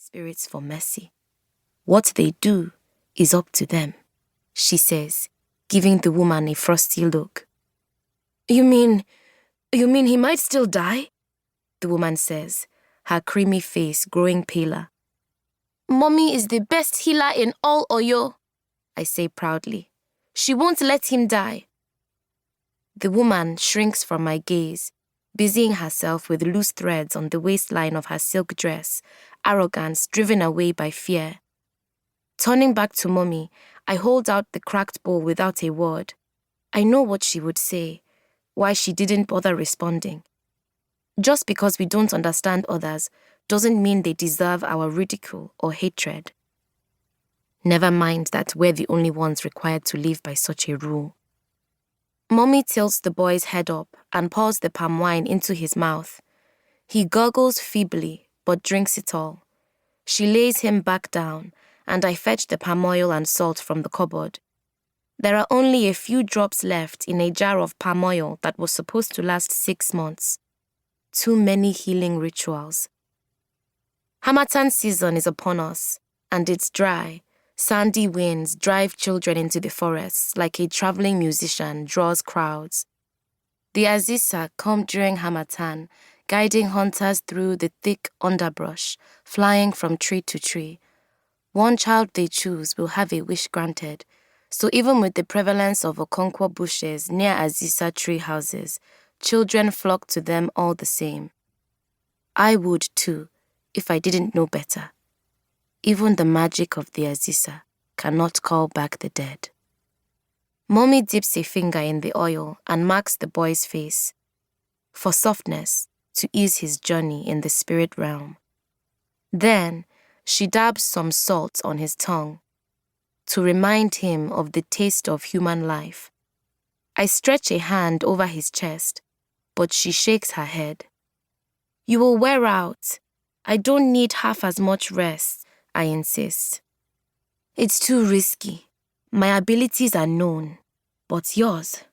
spirits for mercy. What they do is up to them, she says, giving the woman a frosty look. You mean he might still die? The woman says, her creamy face growing paler. Mommy is the best healer in all Oyo, I say proudly. She won't let him die. The woman shrinks from my gaze, busying herself with loose threads on the waistline of her silk dress, arrogance driven away by fear. Turning back to Mommy, I hold out the cracked bowl without a word. I know what she would say, why she didn't bother responding. Just because we don't understand others doesn't mean they deserve our ridicule or hatred. Never mind that we're the only ones required to live by such a rule. Mommy tilts the boy's head up and pours the palm wine into his mouth. He gurgles feebly, but drinks it all. She lays him back down, and I fetch the palm oil and salt from the cupboard. There are only a few drops left in a jar of palm oil that was supposed to last 6 months. Too many healing rituals. Harmattan season is upon us, and it's dry. Sandy winds drive children into the forests like a traveling musician draws crowds. The Azisa come during Harmattan, guiding hunters through the thick underbrush, flying from tree to tree. One child they choose will have a wish granted, so even with the prevalence of Okonkwo bushes near Azisa tree houses, children flock to them all the same. I would too, if I didn't know better. Even the magic of the Azisa cannot call back the dead. Mommy dips a finger in the oil and marks the boy's face, for softness, to ease his journey in the spirit realm. Then, she dabs some salt on his tongue, to remind him of the taste of human life. I stretch a hand over his chest, but she shakes her head. You will wear out. I don't need half as much rest, I insist. It's too risky. My abilities are known, but yours.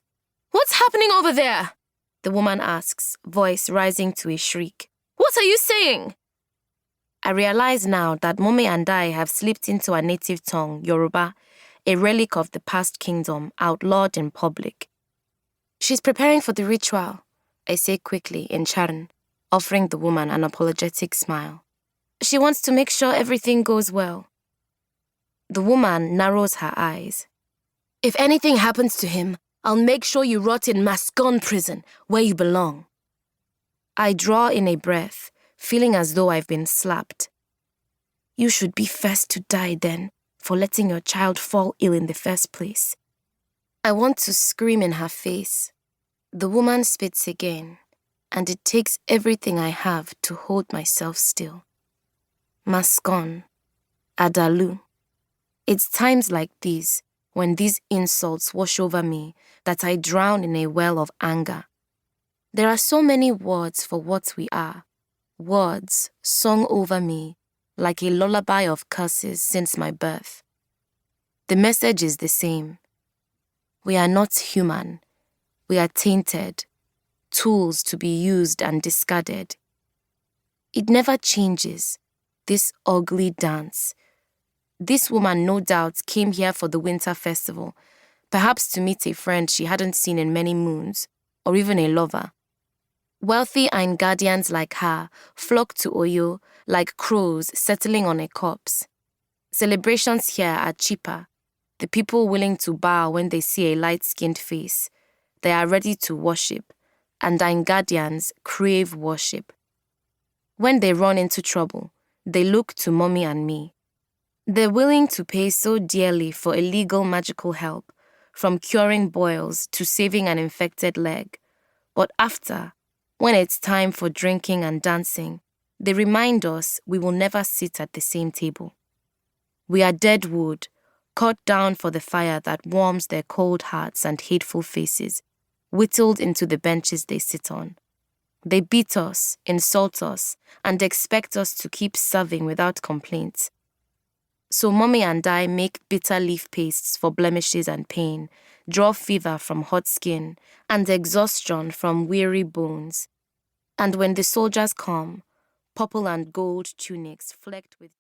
What's happening over there? The woman asks, voice rising to a shriek. What are you saying? I realize now that Mommy and I have slipped into our native tongue, Yoruba, a relic of the past kingdom outlawed in public. She's preparing for the ritual, I say quickly in Charan, offering the woman an apologetic smile. She wants to make sure everything goes well. The woman narrows her eyes. If anything happens to him, I'll make sure you rot in Mascon prison, where you belong. I draw in a breath, feeling as though I've been slapped. You should be first to die then, for letting your child fall ill in the first place. I want to scream in her face. The woman spits again, and it takes everything I have to hold myself still. Mascon, Adalu. It's times like these, when these insults wash over me, that I drown in a well of anger. There are so many words for what we are, words sung over me like a lullaby of curses since my birth. The message is the same. We are not human. We are tainted, tools to be used and discarded. It never changes, this ugly dance. This woman no doubt came here for the winter festival, perhaps to meet a friend she hadn't seen in many moons, or even a lover. Wealthy Ain guardians like her flock to Oyo like crows settling on a corpse. Celebrations here are cheaper. The people willing to bow when they see a light-skinned face. They are ready to worship, and Ain guardians crave worship. When they run into trouble, they look to Mommy and me. They're willing to pay so dearly for illegal magical help, from curing boils to saving an infected leg. But after, when it's time for drinking and dancing, they remind us we will never sit at the same table. We are dead wood, cut down for the fire that warms their cold hearts and hateful faces, whittled into the benches they sit on. They beat us, insult us, and expect us to keep serving without complaint. So Mommy and I make bitter leaf pastes for blemishes and pain, draw fever from hot skin, and exhaustion from weary bones. And when the soldiers come, purple and gold tunics flecked with